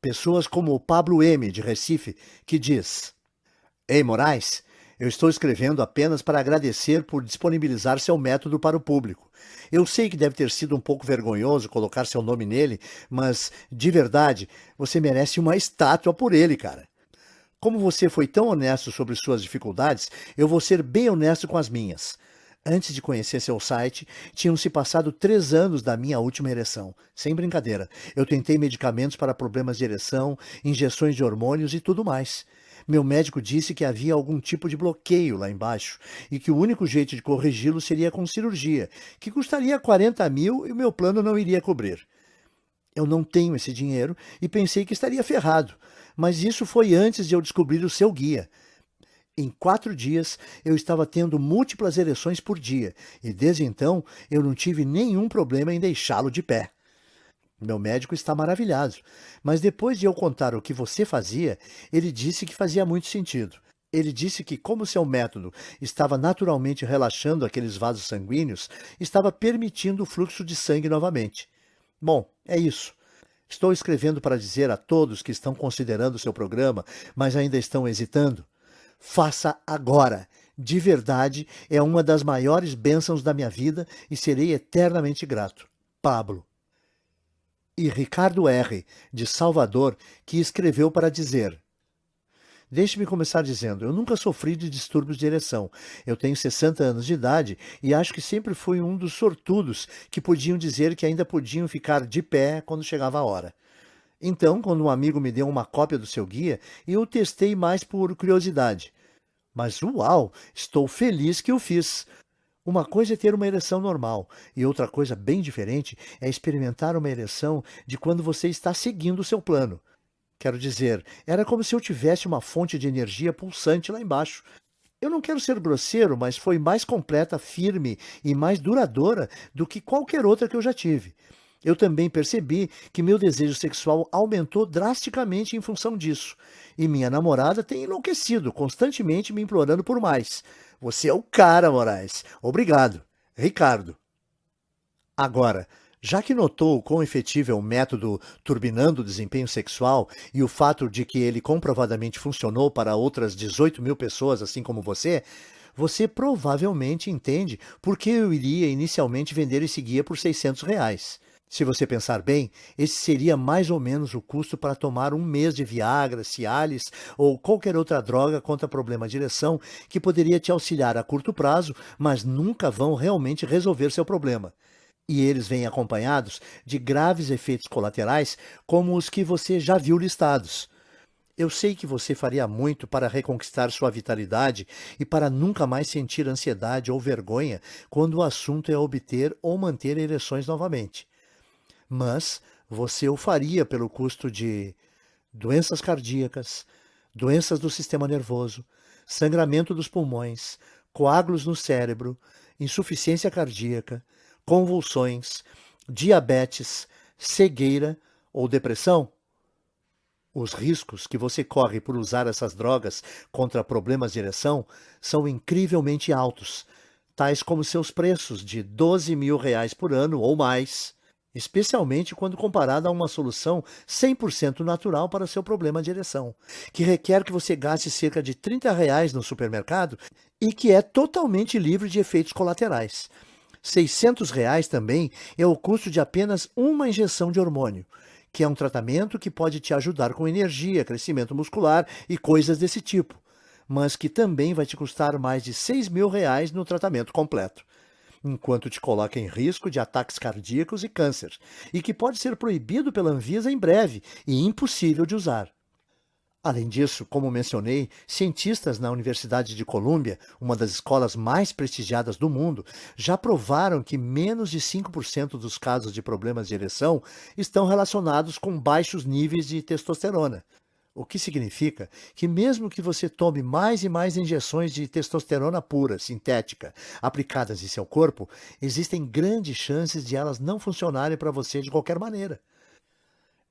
Pessoas como o Pablo M., de Recife, que diz: Ei, Moraes, eu estou escrevendo apenas para agradecer por disponibilizar seu método para o público. Eu sei que deve ter sido um pouco vergonhoso colocar seu nome nele, mas, de verdade, você merece uma estátua por ele, cara. Como você foi tão honesto sobre suas dificuldades, eu vou ser bem honesto com as minhas. Antes de conhecer seu site, tinham se passado 3 anos da minha última ereção. Sem brincadeira, eu tentei medicamentos para problemas de ereção, injeções de hormônios e tudo mais. Meu médico disse que havia algum tipo de bloqueio lá embaixo e que o único jeito de corrigi-lo seria com cirurgia, que custaria 40 mil e o meu plano não iria cobrir. Eu não tenho esse dinheiro e pensei que estaria ferrado, mas isso foi antes de eu descobrir o seu guia. Em 4 dias, eu estava tendo múltiplas ereções por dia, e desde então eu não tive nenhum problema em deixá-lo de pé. Meu médico está maravilhado, mas depois de eu contar o que você fazia, ele disse que fazia muito sentido. Ele disse que, como seu método estava naturalmente relaxando aqueles vasos sanguíneos, estava permitindo o fluxo de sangue novamente. Bom, é isso. Estou escrevendo para dizer a todos que estão considerando seu programa, mas ainda estão hesitando: faça agora. De verdade, é uma das maiores bênçãos da minha vida e serei eternamente grato. Pablo. E Ricardo R., de Salvador, que escreveu para dizer: Deixe-me começar dizendo, eu nunca sofri de distúrbios de ereção. Eu tenho 60 anos de idade e acho que sempre fui um dos sortudos que podiam dizer que ainda podiam ficar de pé quando chegava a hora. Então, quando um amigo me deu uma cópia do seu guia, eu testei mais por curiosidade. Mas uau, estou feliz que o fiz. Uma coisa é ter uma ereção normal, e outra coisa bem diferente é experimentar uma ereção de quando você está seguindo o seu plano. Quero dizer, era como se eu tivesse uma fonte de energia pulsante lá embaixo. Eu não quero ser grosseiro, mas foi mais completa, firme e mais duradoura do que qualquer outra que eu já tive. Eu também percebi que meu desejo sexual aumentou drasticamente em função disso. E minha namorada tem enlouquecido, constantemente me implorando por mais. Você é o cara, Moraes. Obrigado. Ricardo. Agora, já que notou o quão efetivo é o método turbinando o desempenho sexual e o fato de que ele comprovadamente funcionou para outras 18 mil pessoas, assim como você provavelmente entende por que eu iria inicialmente vender esse guia por R$ 600. Se você pensar bem, esse seria mais ou menos o custo para tomar um mês de Viagra, Cialis ou qualquer outra droga contra problema de ereção que poderia te auxiliar a curto prazo, mas nunca vão realmente resolver seu problema. E eles vêm acompanhados de graves efeitos colaterais, como os que você já viu listados. Eu sei que você faria muito para reconquistar sua vitalidade e para nunca mais sentir ansiedade ou vergonha quando o assunto é obter ou manter ereções novamente. Mas você o faria pelo custo de doenças cardíacas, doenças do sistema nervoso, sangramento dos pulmões, coágulos no cérebro, insuficiência cardíaca, convulsões, diabetes, cegueira ou depressão? Os riscos que você corre por usar essas drogas contra problemas de ereção são incrivelmente altos, tais como seus preços de R$ 12.000 por ano ou mais, especialmente quando comparado a uma solução 100% natural para seu problema de ereção, que requer que você gaste cerca de R$ 30 no supermercado e que é totalmente livre de efeitos colaterais. R$ 600 também é o custo de apenas uma injeção de hormônio, que é um tratamento que pode te ajudar com energia, crescimento muscular e coisas desse tipo, mas que também vai te custar mais de R$ 6.000 no tratamento completo, enquanto te coloca em risco de ataques cardíacos e câncer, e que pode ser proibido pela Anvisa em breve e impossível de usar. Além disso, como mencionei, cientistas na Universidade de Colômbia, uma das escolas mais prestigiadas do mundo, já provaram que menos de 5% dos casos de problemas de ereção estão relacionados com baixos níveis de testosterona. O que significa que mesmo que você tome mais e mais injeções de testosterona pura, sintética, aplicadas em seu corpo, existem grandes chances de elas não funcionarem para você de qualquer maneira.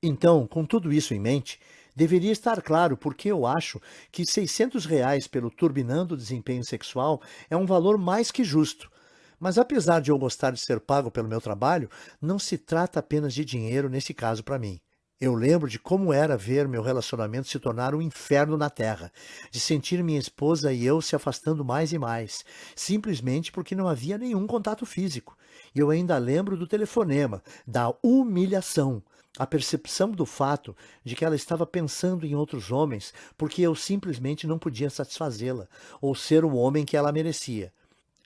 Então, com tudo isso em mente, deveria estar claro porque eu acho que R$ 600 pelo Turbinando o Desempenho Sexual é um valor mais que justo. Mas apesar de eu gostar de ser pago pelo meu trabalho, não se trata apenas de dinheiro nesse caso para mim. Eu lembro de como era ver meu relacionamento se tornar um inferno na Terra, de sentir minha esposa e eu se afastando mais e mais, simplesmente porque não havia nenhum contato físico. E eu ainda lembro do telefonema, da humilhação, a percepção do fato de que ela estava pensando em outros homens porque eu simplesmente não podia satisfazê-la ou ser o homem que ela merecia.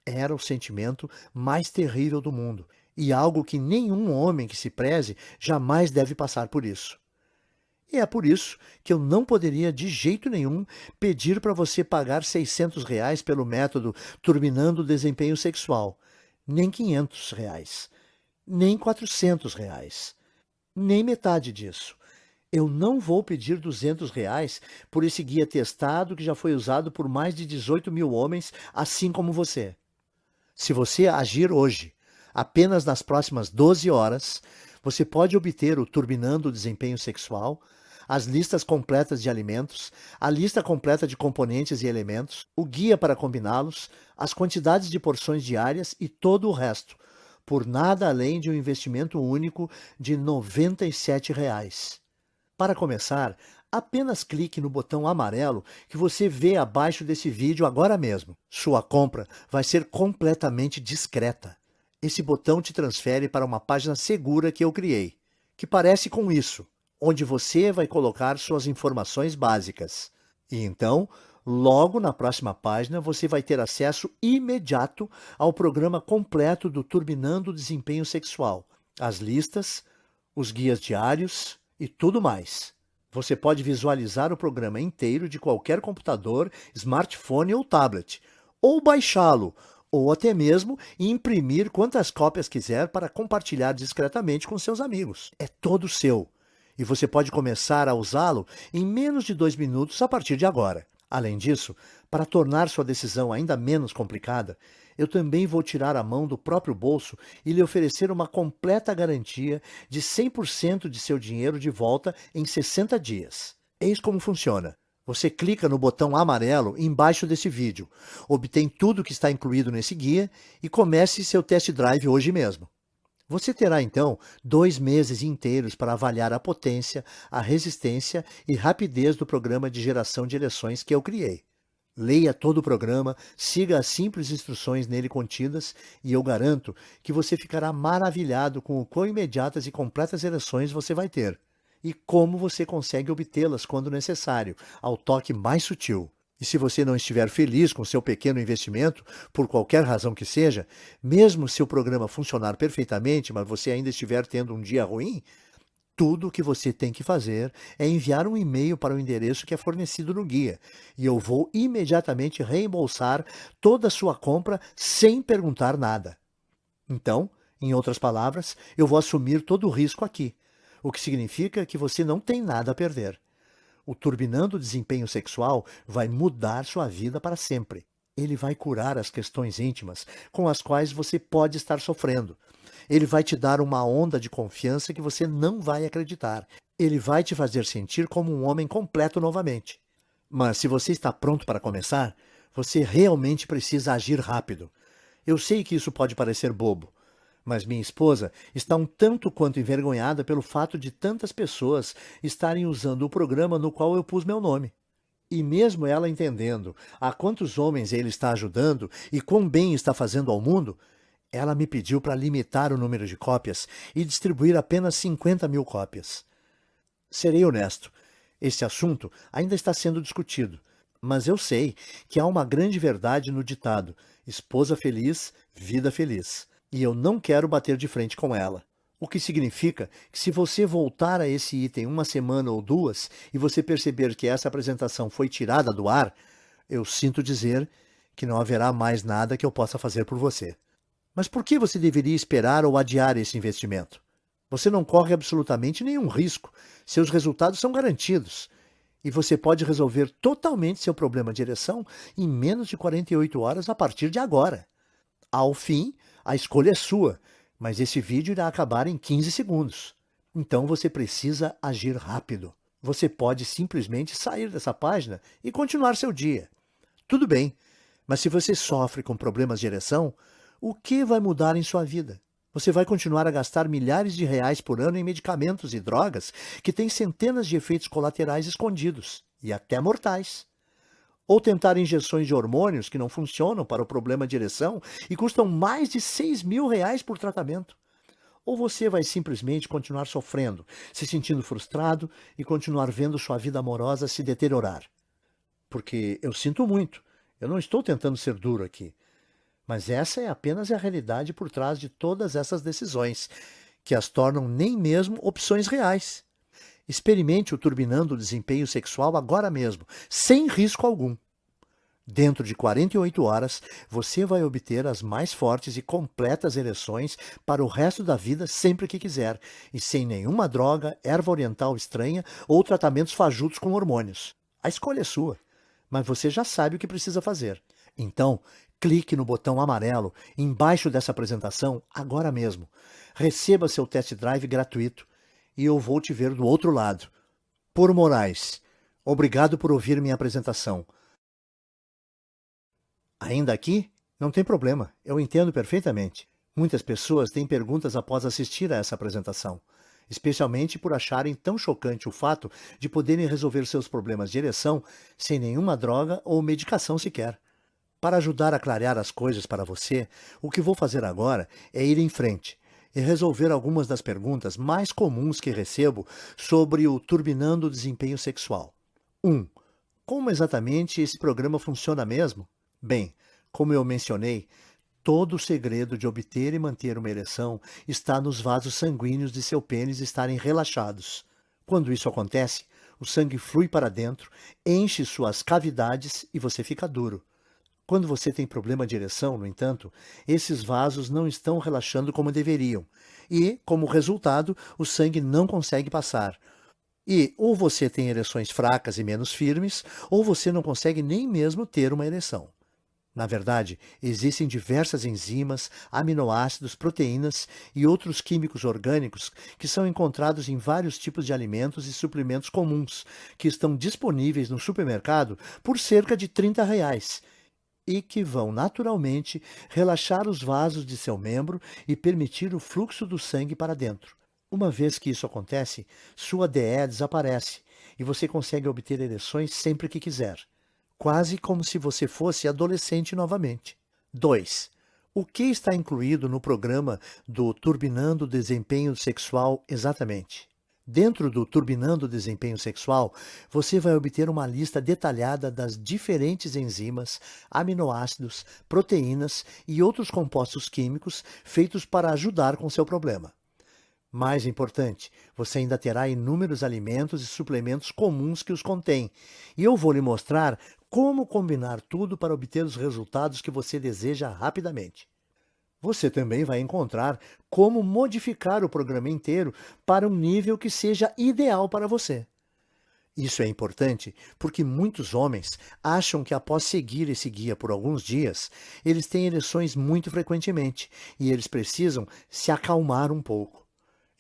Era o sentimento mais terrível do mundo e algo que nenhum homem que se preze jamais deve passar por isso. E é por isso que eu não poderia de jeito nenhum pedir para você pagar R$ 600 pelo método Turbinando o Desempenho Sexual, nem R$ 500, nem R$ 400, nem metade disso. Eu não vou pedir R$ 200 por esse guia testado que já foi usado por mais de 18 mil homens, assim como você. Se você agir hoje, apenas nas próximas 12 horas, você pode obter o Turbinando o Desempenho Sexual, as listas completas de alimentos, a lista completa de componentes e elementos, o guia para combiná-los, as quantidades de porções diárias e todo o resto, por nada além de um investimento único de R$ 97. Para começar, apenas clique no botão amarelo que você vê abaixo desse vídeo agora mesmo. Sua compra vai ser completamente discreta. Esse botão te transfere para uma página segura que eu criei, que parece com isso, onde você vai colocar suas informações básicas. E então, logo na próxima página, você vai ter acesso imediato ao programa completo do Turbinando o Desempenho Sexual, as listas, os guias diários e tudo mais. Você pode visualizar o programa inteiro de qualquer computador, smartphone ou tablet, ou baixá-lo, ou até mesmo imprimir quantas cópias quiser para compartilhar discretamente com seus amigos. É todo seu. E você pode começar a usá-lo em menos de 2 minutos a partir de agora. Além disso, para tornar sua decisão ainda menos complicada, eu também vou tirar a mão do próprio bolso e lhe oferecer uma completa garantia de 100% de seu dinheiro de volta em 60 dias. Eis como funciona. Você clica no botão amarelo embaixo desse vídeo, obtém tudo que está incluído nesse guia e comece seu test drive hoje mesmo. Você terá então 2 meses inteiros para avaliar a potência, a resistência e rapidez do programa de geração de ereções que eu criei. Leia todo o programa, siga as simples instruções nele contidas e eu garanto que você ficará maravilhado com o quão imediatas e completas ereções você vai ter e como você consegue obtê-las quando necessário, ao toque mais sutil. E se você não estiver feliz com seu pequeno investimento, por qualquer razão que seja, mesmo se o programa funcionar perfeitamente, mas você ainda estiver tendo um dia ruim, tudo o que você tem que fazer é enviar um e-mail para o endereço que é fornecido no guia, e eu vou imediatamente reembolsar toda a sua compra sem perguntar nada. Então, em outras palavras, eu vou assumir todo o risco aqui, o que significa que você não tem nada a perder. O Turbinando o Desempenho Sexual vai mudar sua vida para sempre. Ele vai curar as questões íntimas com as quais você pode estar sofrendo. Ele vai te dar uma onda de confiança que você não vai acreditar. Ele vai te fazer sentir como um homem completo novamente. Mas se você está pronto para começar, você realmente precisa agir rápido. Eu sei que isso pode parecer bobo, mas minha esposa está um tanto quanto envergonhada pelo fato de tantas pessoas estarem usando o programa no qual eu pus meu nome. E mesmo ela entendendo a quantos homens ele está ajudando e quão bem está fazendo ao mundo, ela me pediu para limitar o número de cópias e distribuir apenas 50.000 cópias. Serei honesto, esse assunto ainda está sendo discutido, mas eu sei que há uma grande verdade no ditado: esposa feliz, vida feliz. E eu não quero bater de frente com ela. O que significa que se você voltar a esse item uma semana ou duas e você perceber que essa apresentação foi tirada do ar, eu sinto dizer que não haverá mais nada que eu possa fazer por você. Mas por que você deveria esperar ou adiar esse investimento? Você não corre absolutamente nenhum risco. Seus resultados são garantidos. E você pode resolver totalmente seu problema de ereção em menos de 48 horas a partir de agora. Ao fim, a escolha é sua, mas esse vídeo irá acabar em 15 segundos. Então você precisa agir rápido. Você pode simplesmente sair dessa página e continuar seu dia. Tudo bem, mas se você sofre com problemas de ereção, o que vai mudar em sua vida? Você vai continuar a gastar milhares de reais por ano em medicamentos e drogas que têm centenas de efeitos colaterais escondidos e até mortais. Ou tentar injeções de hormônios que não funcionam para o problema de ereção e custam mais de 6.000 reais por tratamento. Ou você vai simplesmente continuar sofrendo, se sentindo frustrado e continuar vendo sua vida amorosa se deteriorar. Porque eu sinto muito, eu não estou tentando ser duro aqui, mas essa é apenas a realidade por trás de todas essas decisões, que as tornam nem mesmo opções reais. Experimente o Turbinando o Desempenho Sexual agora mesmo, sem risco algum. Dentro de 48 horas, você vai obter as mais fortes e completas ereções para o resto da vida sempre que quiser, e sem nenhuma droga, erva oriental estranha ou tratamentos fajutos com hormônios. A escolha é sua, mas você já sabe o que precisa fazer. Então, clique no botão amarelo embaixo dessa apresentação agora mesmo. Receba seu test drive gratuito e eu vou te ver do outro lado. Por Moraes, obrigado por ouvir minha apresentação. Ainda aqui? Não tem problema, eu entendo perfeitamente. Muitas pessoas têm perguntas após assistir a essa apresentação, especialmente por acharem tão chocante o fato de poderem resolver seus problemas de ereção sem nenhuma droga ou medicação sequer. Para ajudar a clarear as coisas para você, o que vou fazer agora é ir em frente e resolver algumas das perguntas mais comuns que recebo sobre o Turbinando o Desempenho Sexual. 1. Como exatamente esse programa funciona mesmo? Bem, como eu mencionei, todo o segredo de obter e manter uma ereção está nos vasos sanguíneos de seu pênis estarem relaxados. Quando isso acontece, o sangue flui para dentro, enche suas cavidades e você fica duro. Quando você tem problema de ereção, no entanto, esses vasos não estão relaxando como deveriam e, como resultado, o sangue não consegue passar. E ou você tem ereções fracas e menos firmes, ou você não consegue nem mesmo ter uma ereção. Na verdade, existem diversas enzimas, aminoácidos, proteínas e outros químicos orgânicos que são encontrados em vários tipos de alimentos e suplementos comuns, que estão disponíveis no supermercado por cerca de R$ 30 e que vão naturalmente relaxar os vasos de seu membro e permitir o fluxo do sangue para dentro. Uma vez que isso acontece, sua DE desaparece e você consegue obter ereções sempre que quiser, quase como se você fosse adolescente novamente. 2. O que está incluído no programa do Turbinando o Desempenho Sexual exatamente? Dentro do Turbinando o Desempenho Sexual, você vai obter uma lista detalhada das diferentes enzimas, aminoácidos, proteínas e outros compostos químicos feitos para ajudar com seu problema. Mais importante, você ainda terá inúmeros alimentos e suplementos comuns que os contêm, e eu vou lhe mostrar como combinar tudo para obter os resultados que você deseja rapidamente. Você também vai encontrar como modificar o programa inteiro para um nível que seja ideal para você. Isso é importante porque muitos homens acham que após seguir esse guia por alguns dias, eles têm ereções muito frequentemente e eles precisam se acalmar um pouco.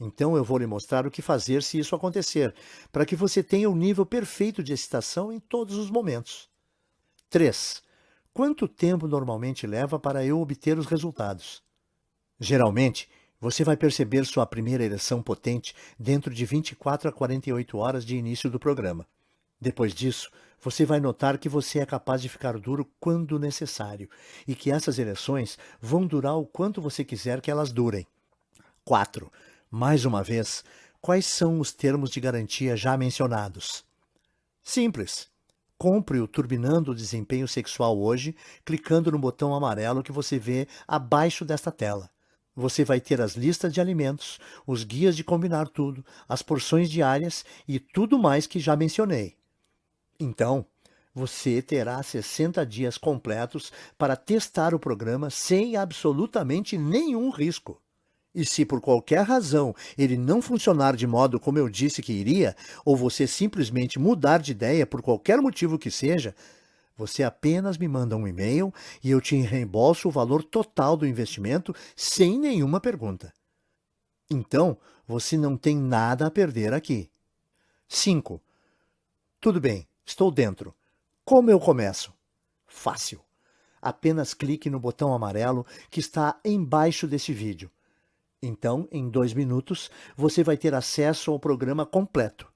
Então eu vou lhe mostrar o que fazer se isso acontecer, para que você tenha o nível perfeito de excitação em todos os momentos. 3. Quanto tempo normalmente leva para eu obter os resultados? Geralmente, você vai perceber sua primeira ereção potente dentro de 24 a 48 horas de início do programa. Depois disso, você vai notar que você é capaz de ficar duro quando necessário e que essas ereções vão durar o quanto você quiser que elas durem. 4. Mais uma vez, quais são os termos de garantia já mencionados? Simples. Compre o Turbinando o Desempenho Sexual hoje, clicando no botão amarelo que você vê abaixo desta tela. Você vai ter as listas de alimentos, os guias de combinar tudo, as porções diárias e tudo mais que já mencionei. Então, você terá 60 dias completos para testar o programa sem absolutamente nenhum risco. E se por qualquer razão ele não funcionar de modo como eu disse que iria, ou você simplesmente mudar de ideia por qualquer motivo que seja, você apenas me manda um e-mail e eu te reembolso o valor total do investimento sem nenhuma pergunta. Então, você não tem nada a perder aqui. 5. Tudo bem, estou dentro. Como eu começo? Fácil. Apenas clique no botão amarelo que está embaixo desse vídeo. Então, em 2 minutos, você vai ter acesso ao programa completo.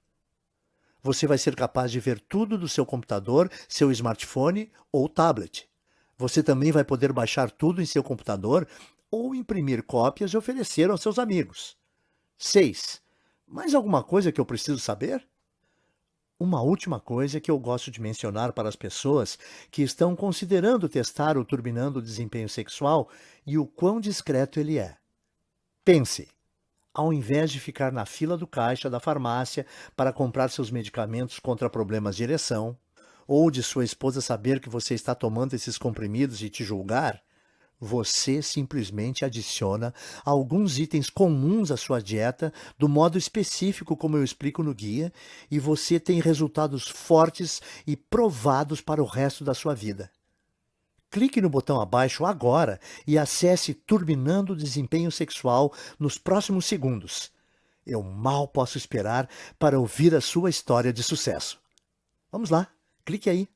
Você vai ser capaz de ver tudo do seu computador, seu smartphone ou tablet. Você também vai poder baixar tudo em seu computador ou imprimir cópias e oferecer aos seus amigos. 6. Mais alguma coisa que eu preciso saber? Uma última coisa que eu gosto de mencionar para as pessoas que estão considerando testar o Turbinando o Desempenho Sexual e o quão discreto ele é. Pense, ao invés de ficar na fila do caixa da farmácia para comprar seus medicamentos contra problemas de ereção, ou de sua esposa saber que você está tomando esses comprimidos e te julgar, você simplesmente adiciona alguns itens comuns à sua dieta do modo específico como eu explico no guia e você tem resultados fortes e provados para o resto da sua vida. Clique no botão abaixo agora e acesse Turbinando o Desempenho Sexual nos próximos segundos. Eu mal posso esperar para ouvir a sua história de sucesso. Vamos lá, clique aí.